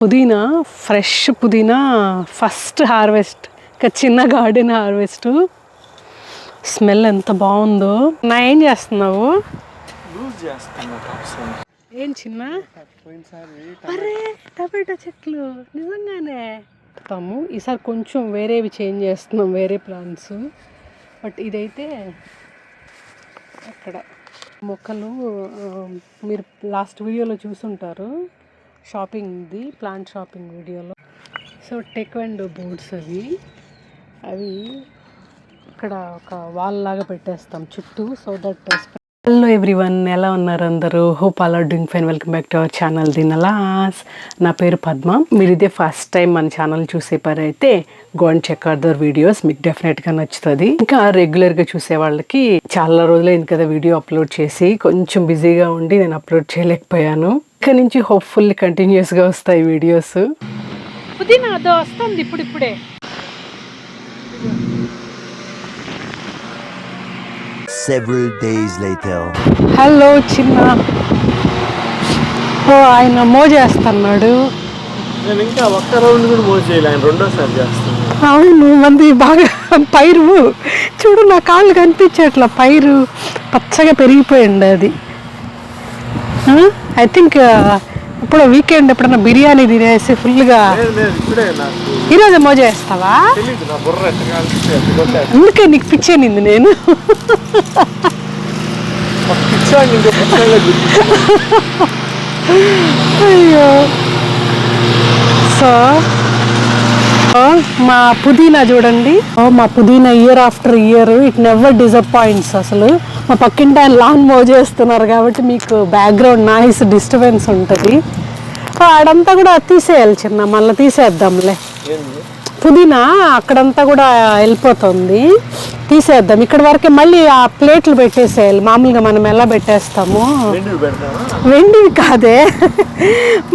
పుదీనా ఫ్రెష్ పుదీనా first harvest. చిన్న గార్డెన్ హార్వెస్ట్. స్మెల్ ఎంత బాగుందో. నా ఏం చేస్తున్నావు? ఏం చిన్న? అరే టమాటో చెట్లు నిజంగానే తాము ఈసారి కొంచెం వేరేవి చేంజ్ చేస్తున్నాం, వేరే ప్లాంట్స్. బట్ ఇదైతే అక్కడ మొక్కలు మీరు లాస్ట్ వీడియోలో చూసుంటారు, షాపింగ్ది ప్లాంట్ షాపింగ్ వీడియోలో. సో టేక్వాండో బోర్డ్స్ అవి ఇక్కడ ఒక వాల్ లాగా పెట్టేస్తాం చుట్టూ. సో దట్ హలో ఎవ్రీవన్, ఎలా ఉన్నారు అందరూ? Hope all are doing fine. Welcome back to our channel దినలాస్. నా పేరు పద్మ. మీరు ఇదే ఫస్ట్ టైం మన ఛానల్ చూసే పని అయితే go and check other videos, మీకు డెఫినెట్గా నచ్చుతుంది. ఇంకా రెగ్యులర్గా చూసే వాళ్ళకి చాలా రోజులైంది కదా వీడియో అప్లోడ్ చేసి, కొంచెం బిజీగా ఉండి నేను అప్లోడ్ చేయలేకపోయాను. ఇక్కడ నుంచి హోప్ఫుల్లీ కంటిన్యూస్గా వస్తాయి వీడియోస్. పుదీనా అదో వస్తుంది ఇప్పుడిప్పుడే. Several days later. హలో చిన్న. ఓ ఆయన మోజేస్తున్నాడు. నేను ఇంకా ఒక్క రౌండ్ కూడా మోజ్ చేయలే, ఆయన రెండోసారి చేస్తాను. అవును, మంది బాగా పైరు చూడు, నా కాళ్ళు కనిపించేట్లా. పైరు పచ్చగా పెరిగిపోయింది అది. ఐ థింక్ ఇప్పుడు వీకెండ్ ఎప్పుడన్నా బిర్యానీ తినేసి ఫుల్గా ఈరోజు మోజా వేస్తావా? అందుకే నీకు పిచ్చేనింది నేను. అయ్యో. సో మా పుదీనా చూడండి. మా పుదీనా year after year it never disappoints. అసలు మా పక్కింటి ఆయన లాన్ మోజేస్తున్నారు కాబట్టి మీకు బ్యాక్గ్రౌండ్ నాయిస్ డిస్టర్బెన్స్ ఉంటుంది. ఆడంతా కూడా తీసేయాలి చిన్న, మళ్ళీ తీసేద్దాంలే. పుదీనా అక్కడంతా కూడా వెళ్ళిపోతుంది, తీసేద్దాం. ఇక్కడ వరకే మళ్ళీ ఆ ప్లేట్లు పెట్టేసేయాలి. మామూలుగా మనం ఎలా పెట్టేస్తాము, వెండివి కాదే,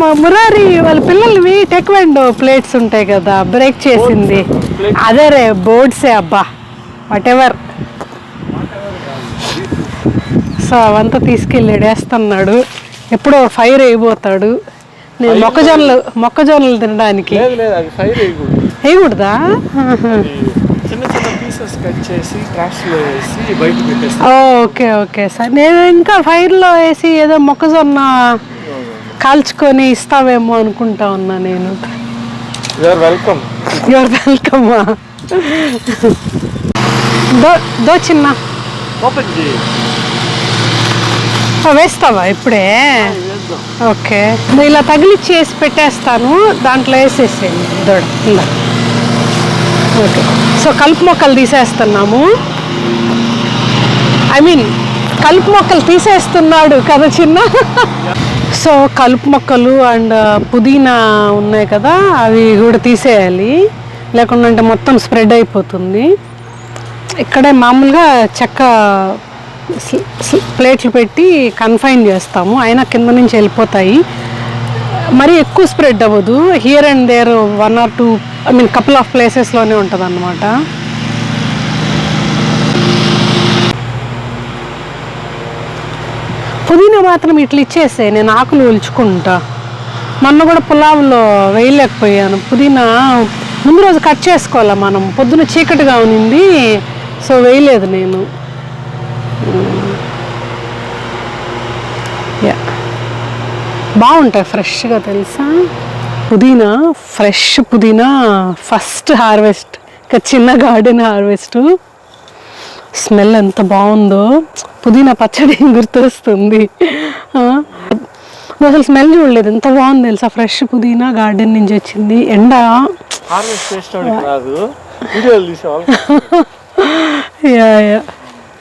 మా మురారి వాళ్ళ పిల్లలవి టేక్వాండో ప్లేట్స్ ఉంటాయి కదా, బ్రేక్ చేసింది అదే రే బోర్డ్సే. అబ్బా వాట్ ఎవర్. సో అవంతా తీసుకెళ్ళి వేస్తున్నాడు. ఎప్పుడో ఫైర్ అయిపోతాడు. నేను మొక్కజొన్నలు తినడానికి వేయకూడదా? Okay okay sir. నేను ఇంకా ఫైర్లో వేసి ఏదో మొక్కజొన్న కాల్చుకొని ఇస్తావేమో అనుకుంటా ఉన్నా నేను. Your welcome. దో చిన్న వేస్తావా ఇప్పుడే? ఓకే, ఇలా తగిలిచ్చి వేసి పెట్టేస్తాను, దాంట్లో వేసేసేయండి దొడ. ఓకే, సో కలుపు మొక్కలు తీసేస్తున్నాము. ఐ మీన్ కలుపు మొక్కలు తీసేస్తున్నాడు కదా చిన్న. సో కలుపు మొక్కలు అండ్ పుదీనా ఉన్నాయి కదా, అవి కూడా తీసేయాలి, లేకుండా అంటే మొత్తం స్ప్రెడ్ అయిపోతుంది. ఇక్కడే మామూలుగా చెక్క ప్లేట్లు పెట్టి కన్ఫైన్ చేస్తాము, అయినా కింద నుంచి వెళ్ళిపోతాయి. మరీ ఎక్కువ స్ప్రెడ్ అవ్వదు. Here and there 1 or 2 I mean couple of ప్లేసెస్లోనే ఉంటుంది అన్నమాట. పుదీనా మాత్రం ఇట్లా ఇచ్చేసే, నేను ఆకులు ఒలుచుకుంటా. మొన్న కూడా పులావ్లో వేయలేకపోయాను. పుదీనా ముందు రోజు కట్ చేసుకోవాలా మనం, పొద్దున చీకటిగా ఉన్నింది, సో వేయలేదు నేను. బాగుంటాయి ఫ్రెష్గా, తెలుసా? పుదీనా ఫ్రెష్ పుదీనా ఫస్ట్ హార్వెస్ట్. చిన్న గార్డెన్ హార్వెస్ట్. స్మెల్ ఎంత బాగుందో. పుదీనా పచ్చడి గుర్తొస్తుంది. అసలు స్మెల్ చూడలేదు, ఎంత బాగుంది తెలుసా? ఫ్రెష్ పుదీనా గార్డెన్ నుంచి వచ్చింది. ఎండ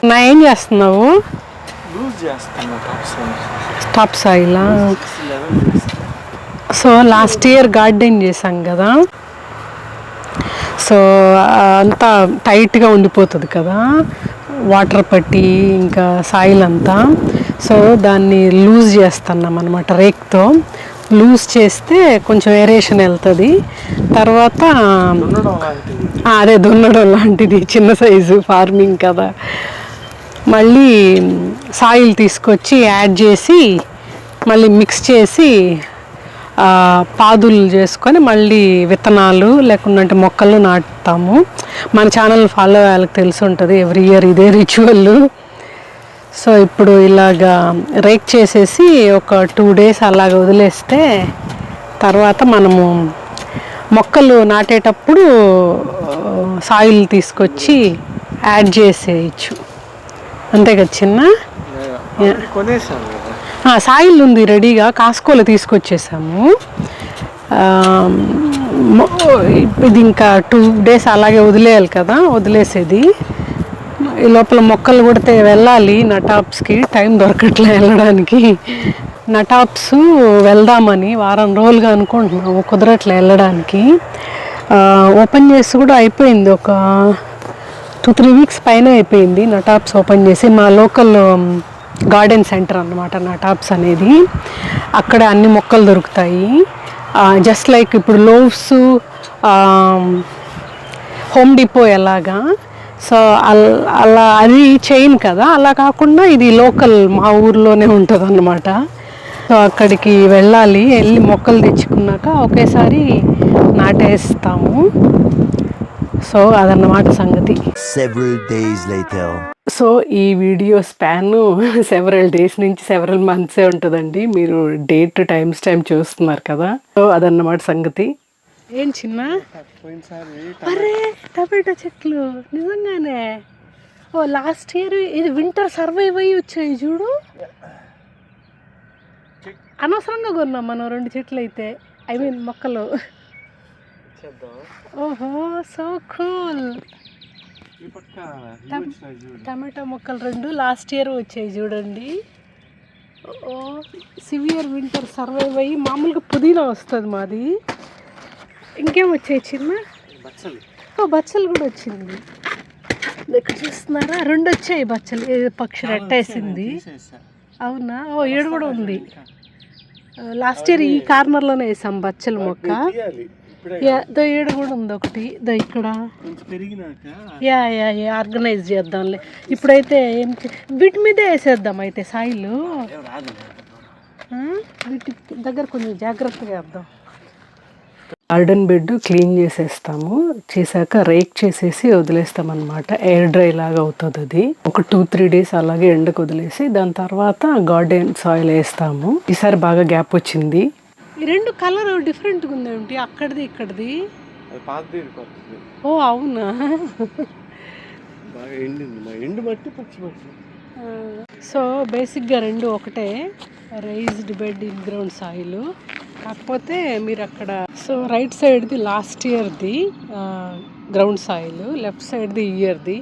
నా ఏం చేస్తున్నావు? టాప్ సాయిలా? సో లాస్ట్ ఇయర్ గార్డెన్ చేసాం కదా, సో అంతా టైట్గా ఉండిపోతుంది కదా వాటర్ పట్టి ఇంకా సాయిల్ అంతా. సో దాన్ని లూజ్ చేస్తున్నాం అనమాట, రేక్తో లూజ్ చేస్తే కొంచెం ఏరేషన్ వెళ్తుంది. తర్వాత అదే దున్నడం లాంటిది, చిన్న సైజు ఫార్మింగ్ కదా. మళ్ళీ సాయిల్ తీసుకొచ్చి యాడ్ చేసి మళ్ళీ మిక్స్ చేసి పాదులు చేసుకొని మళ్ళీ విత్తనాలు లేకుంటే మొక్కలు నాటుతాము. మన ఛానల్ ఫాలో వాళ్ళకి తెలిసి ఉంటుంది, ఎవ్రీ ఇయర్ ఇదే రిచువల్. సో ఇప్పుడు ఇలాగా రేక్ చేసేసి ఒక 2 days అలాగ వదిలేస్తే తర్వాత మనము మొక్కలు నాటేటప్పుడు సాయిల్ తీసుకొచ్చి యాడ్ చేసేయచ్చు. అంతే కదా చిన్న? కొనేసాను కదా. సాయిల్ ఉంది రెడీగా, కాస్కోలో తీసుకొచ్చేసాము. ఇది ఇంకా 2 days అలాగే వదిలేయాలి కదా, వదిలేసేది. ఈ లోపల మొక్కలు కూడా వెళ్ళాలి నటాప్స్కి, టైం దొరకట్లే వెళ్ళడానికి. నటాప్స్ వెళ్దామని వారం రోజులుగా అనుకుంటున్నాము, కుదరట్లే వెళ్ళడానికి. ఓపెన్ చేసి కూడా అయిపోయింది, ఒక 2-3 weeks పైన అయిపోయింది నటాప్స్ ఓపెన్ చేసి. మా లోకల్ గార్డెన్ సెంటర్ అన్నమాట నటాప్స్ అనేది. అక్కడ అన్ని మొక్కలు దొరుకుతాయి, జస్ట్ లైక్ ఇప్పుడు లోవ్స్ హోమ్ డిపో ఎలాగా. సో అలా అది చైన్ కదా, అలా కాకుండా ఇది లోకల్ మా ఊర్లోనే ఉంటుంది అన్నమాట. సో అక్కడికి వెళ్ళాలి, వెళ్ళి మొక్కలు తెచ్చుకున్నాక ఒకేసారి నాటేస్తాము. సో అదన్నమాట సంగతి. Several days later. సో ఈ వీడియో స్పాన్ సెవరల్ డేస్ నుంచి సెవరల్ మంత్సే ఉంటుందండి. మీరు డేట్ టైం చూస్తున్నారు కదా. సో అదన్నమాట సంగతి. ఏం చిన్న అరే టమాటా చెట్లు నిజంగానే లాస్ట్ ఇయర్ ఇది వింటర్ సర్వైవ్ అయ్యి వచ్చాయి చూడు. అనవసరంగా కొన్నాం మనం 2 చెట్లు అయితే, ఐ మీన్ మొక్కలు. ఓహో సో కూల్. టమాటా మొక్కలు 2 లాస్ట్ ఇయర్ వచ్చాయి చూడండి. ఓ సివియర్ వింటర్ సర్వైవ్ అయ్యి మామూలుగా పుదీనా వస్తుంది మాది. ఇంకేం వచ్చాయి చిన్న? బచ్చలు కూడా వచ్చింది. ఇక్కడ చూస్తున్నారా, 2 వచ్చాయి బచ్చలు. పక్షి రెట్టేసింది. అవునా? ఓ 7 కూడా ఉంది. లాస్ట్ ఇయర్ ఈ కార్నర్లోనే వేసాం బచ్చల మొక్క. 7 కూడా ఉంది ఒకటి ఇక్కడ. ఆర్గనైజ్ చేద్దాంలే. ఇప్పుడైతే వీటి మీదే వేసేద్దాం అయితే సాయిలు. వీటి దగ్గర కొంచెం జాగ్రత్తగా వేద్దాం. గార్డెన్ బెడ్ క్లీన్ చేసేస్తాము, చేశాక రేక్ చేసేసి వదిలేస్తాం అనమాట. ఎయిర్ డ్రై లాగా అవుతుంది అది. ఒక 2-3 days అలాగే ఎండకు వదిలేసి దాని తర్వాత గార్డెన్ సాయిల్ వేస్తాము. ఈసారి బాగా గ్యాప్ వచ్చింది. ఈ 2 కలర్ డిఫరెంట్గా ఉంది ఏమిటి, అక్కడిది ఇక్కడిది? ఓ అవునా? సో బేసిక్గా 2 ఒకటే, raised bed in ground soil. కాకపోతే మీరు అక్కడ సో రైట్ సైడ్ది లాస్ట్ ఇయర్ది గ్రౌండ్ సాయిల్, లెఫ్ట్ సైడ్ది ఈ ఇయర్ది.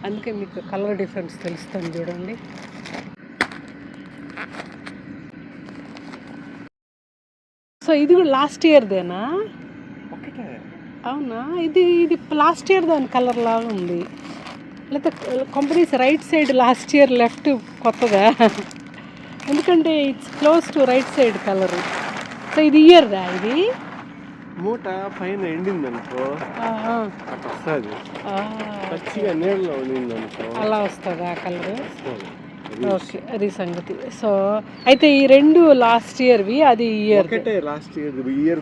అందుకే మీకు కలర్ డిఫరెన్స్ తెలుస్తుంది చూడండి. సో ఇది కూడా లాస్ట్ ఇయర్దేనా? అవునా? ఇది లాస్ట్ ఇయర్ దాని కలర్ లాగా ఉంది. లేకపోతే companies right side last year, left కొత్తగా. ఎందుకంటే it's close to right side colour. So ఇది ఇయర్దా? ఇది మూట పైన ఎండింది అనుకో, అలా వస్తుందా కలర్? ఓకే, అది సంగతి. సో అయితే ఈ 2 లాస్ట్ ఇయర్వి, అది ఇయర్ లాస్ట్ ఇయర్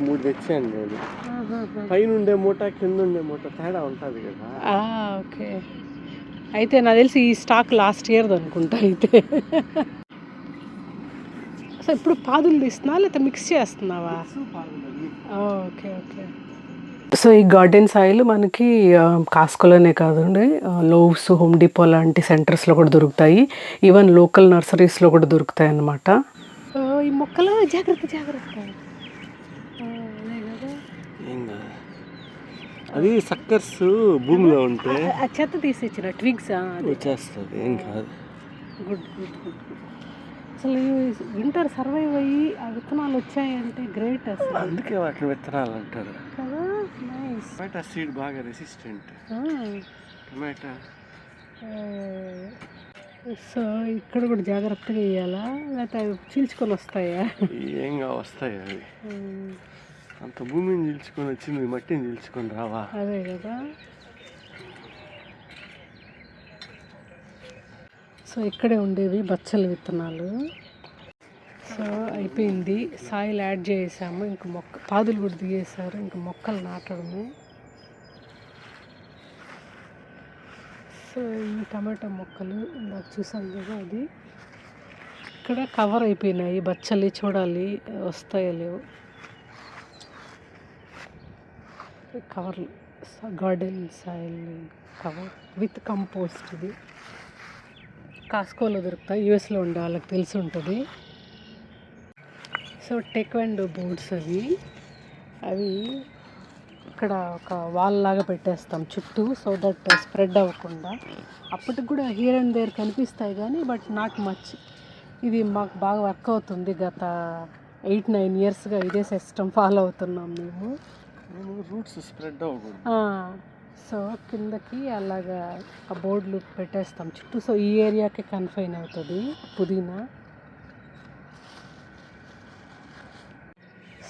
3 తెచ్చాను నేను. పైన ఉండే మూట కింద ఉండే మూట తేడా ఉంటుంది కదా. ఓకే, అయితే నాకు తెలిసి ఈ స్టాక్ లాస్ట్ ఇయర్ది అనుకుంటా అయితే. సో ఇప్పుడు పాదులు తీస్తున్నా లేకపోతే మిక్స్ చేస్తున్నావా? Okay okay. సో ఈ గార్డెన్ సాయిల్ మనకి కాస్కోలోనే కాదండి, లోవ్స్, హోమ్ డిపో లాంటి సెంటర్స్లో కూడా దొరుకుతాయి. ఈవెన్ లోకల్ నర్సరీస్లో కూడా దొరుకుతాయి అన్నమాట. ఈ మొక్కలు జాగ్రత్త. అది సక్కర్స్ భూమిలో ఉంటే చెత్త తీసేచ్చిన ట్విగ్స్ వచ్చేస్తుంది, ఏం కాదు. గుడ్. అసలు వింటర్ సర్వైవ్ అయ్యి ఆ విత్తనాలు వచ్చాయంటే గ్రేట్ అసలు. అందుకే వాటిని విత్తనాలు అంటారు కదా. నైస్. టమాటా సీడ్ బాగా రెసిస్టెంట్. టమాటా. సో ఇక్కడ కూడా జాగ్రత్తగా వేయాలా లేకపోతే అవి చీల్చుకొని వస్తాయా? ఏంగా వస్తాయి అవి. అంత భూమిని చీల్చుకొని వచ్చి నువ్వు మట్టిని చీల్చుకొని రావా? అదే కదా. సో ఇక్కడే ఉండేవి బచ్చల విత్తనాలు. సో అయిపోయింది, సాయిల్ యాడ్ చేసాము, ఇంక పాదులు కూడా దిగేసారు, ఇంక మొక్కలు నాటడమే. సో ఈ టమాటా మొక్కలు నాకు చూసాను కదా, అది ఇక్కడ కవర్ అయిపోయినాయి బచ్చలి, చూడాలి వస్తాయో లేవు. కవర్లు garden soil cover with compost. ఇది కాస్కోలో దొరుకుతాయి, యూఎస్లో ఉండే వాళ్ళకి తెలిసి ఉంటుంది. సో టెక్వాండో బోర్డ్స్ అవి ఇక్కడ ఒక వాల్ లాగా పెట్టేస్తాం చుట్టూ, సో దట్ స్ప్రెడ్ అవ్వకుండా. అప్పటికి కూడా హియర్ అండ్ దేర్ కనిపిస్తాయి కానీ బట్ నాట్ మచ్. ఇది మాకు బాగా వర్క్ అవుతుంది, గత 8-9 ఇయర్స్గా ఇదే సిస్టమ్ ఫాలో అవుతున్నాం మేము. రూట్స్ స్ప్రెడ్ అవ్వకూడదు. సో కిందకి అలాగా ఆ బోర్డులు పెట్టేస్తాం చుట్టూ. సో ఈ ఏరియాకి కన్ఫైన్ అవుతుంది పుదీనా.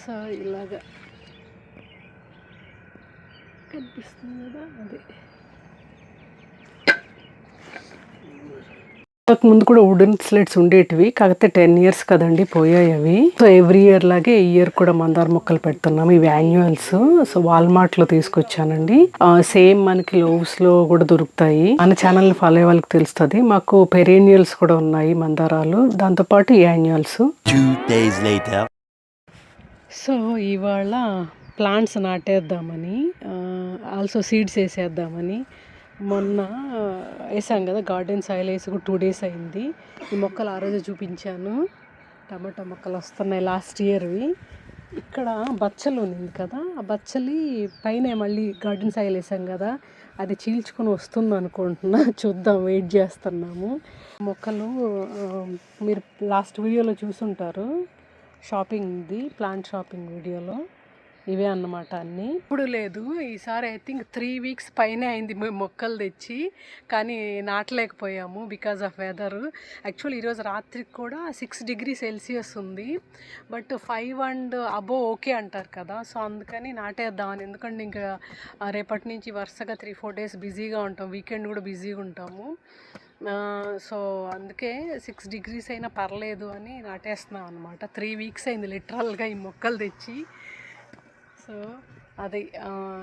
సో ఇలాగా కనిపిస్తుంది కదా, అది ముందు కూడా వుడెన్ స్లేట్స్ ఉండేటివి, కాకపోతే 10 ఇయర్స్ కదండి పోయాయి అవి. సో ఎవ్రీ ఇయర్ లాగే ఈ ఇయర్ కూడా మందార మొక్కలు పెడుతున్నాం. ఇవి యాన్యువల్స్. సో వాల్మార్ట్లో తీసుకొచ్చానండి. సేమ్ మనకి లోవ్స్లో కూడా దొరుకుతాయి. మన ఛానల్ని ఫాలో అయ్యే వాళ్ళకి తెలుస్తుంది. మాకు పెరేనియల్స్ కూడా ఉన్నాయి మందారాలు, దాంతోపాటు యాన్యువల్స్. 2 days later. సో ఇవాళ ప్లాంట్స్ నాటేద్దామని, ఆల్సో సీడ్స్ వేసేద్దామని. మొన్న వేసాం కదా గార్డెన్ సాయిల్ వేసి కూడా 2 days అయింది. ఈ మొక్కలు ఆ రోజు చూపించాను, టమాటా మొక్కలు వస్తున్నాయి లాస్ట్ ఇయర్వి. ఇక్కడ బచ్చలు ఉంది కదా, ఆ బచ్చలి పైన మళ్ళీ గార్డెన్ సాయిల్ వేసాం కదా, అది చీల్చుకొని వస్తుంది అనుకుంటున్నా. చూద్దాం, వెయిట్ చేస్తున్నాము. మొక్కలు మీరు లాస్ట్ వీడియోలో చూసుంటారు, షాపింగ్ది ప్లాంట్ షాపింగ్ వీడియోలో. ఇవే అన్నమాట అన్నీ. ఇప్పుడు లేదు, ఈసారి ఐ థింక్ 3 weeks పైనే అయింది మేము మొక్కలు తెచ్చి, కానీ నాటలేకపోయాము బికాజ్ ఆఫ్ వెదర్. యాక్చువల్లీ ఈరోజు రాత్రికి కూడా 6 degrees Celsius ఉంది, బట్ 5 and above ఓకే అంటారు కదా. సో అందుకని నాటేద్దామని. ఎందుకంటే ఇంకా రేపటి నుంచి వరుసగా 3-4 days బిజీగా ఉంటాం, వీకెండ్ కూడా బిజీగా ఉంటాము. సో అందుకే 6 degrees అయినా పర్లేదు అని నాటేస్తున్నాం అనమాట. 3 weeks అయింది లిటరల్గా ఈ మొక్కలు తెచ్చి. సో అది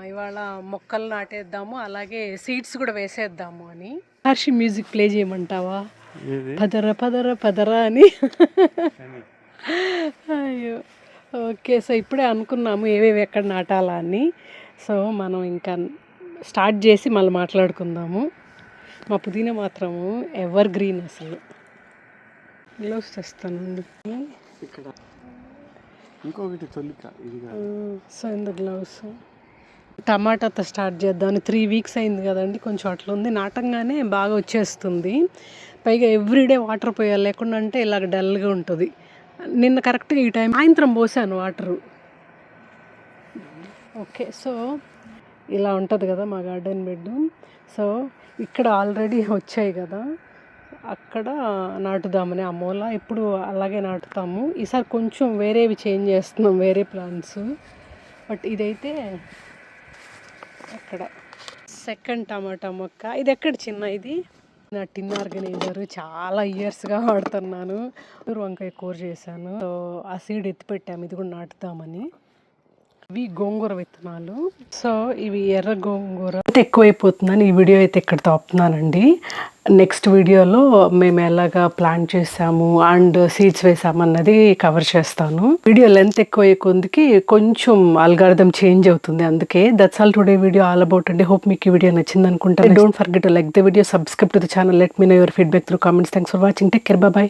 ఇవాళ మొక్కలు నాటేద్దాము, అలాగే సీడ్స్ కూడా వేసేద్దాము అని. హర్షి మ్యూజిక్ ప్లే చేయమంటావా? పదర పదర పదర అని. అయ్యో ఓకే. సో ఇప్పుడే అనుకున్నాము ఏవేవి ఎక్కడ నాటాలా అని. సో మనం ఇంకా స్టార్ట్ చేసి మళ్ళీ మాట్లాడుకుందాము. మా పుదీనా మాత్రము ఎవర్ గ్రీన్ అసలు. గ్లౌస్ తెస్తాను ఇక్కడ ఇంకొకటి తొలిక ఇది. సో ఇంత గ్లౌస్. టమాటాతో స్టార్ట్ చేద్దామని 3 weeks అయింది కదండి, కొంచెం అట్లా ఉంది. నాటంగానే బాగా వచ్చేస్తుంది. పైగా ఎవ్రీడే వాటర్ పోయాలి, లేకుండా అంటే ఇలాగ డల్గా ఉంటుంది. నిన్న కరెక్ట్గా ఈ టైం సాయంత్రం పోసాను వాటరు. ఓకే. సో ఇలా ఉంటుంది కదా మా గార్డెన్ బెడ్. సో ఇక్కడ ఆల్రెడీ వచ్చాయి కదా, అక్కడ నాటుదామని ఆ మూల. ఇప్పుడు అలాగే నాటుతాము. ఈసారి కొంచెం వేరేవి చేంజ్ చేస్తున్నాం, వేరే ప్లాంట్స్. బట్ ఇదైతే అక్కడ సెకండ్ టమాటా మొక్క. ఇది ఎక్కడ చిన్న, ఇది నా టిన్ ఆర్గనైజర్, చాలా ఇయర్స్గా వాడుతున్నాను. వంకాయ కూర చేశాను. సో ఆ సీడ్ ఎత్తి పెట్టాము, ఇది కూడా నాటుదామని. ఇవి గోంగూర విత్తనాలు. సో ఇవి ఎర్ర గోంగూర ఎక్కువైపోతుందని ఈ వీడియో అయితే ఇక్కడ ఆపుతున్నానండి. నెక్స్ట్ వీడియోలో మేము ఎలాగా ప్లాన్ చేసాము అండ్ సీడ్స్ వేసాము అన్నది కవర్ చేస్తాను. వీడియో లెంత్ ఎక్కువ కొందికి కొంచెం అల్గారిథం చేంజ్ అవుతుంది, అందుకే. That's all today video all about అండి. హోప్ మీకు ఈ వీడియో నచ్చింది అనుకుంటా. Don't forget to like the video, subscribe to the channel, let me know your feedback through comments. Thanks for watching. Take care, bye by.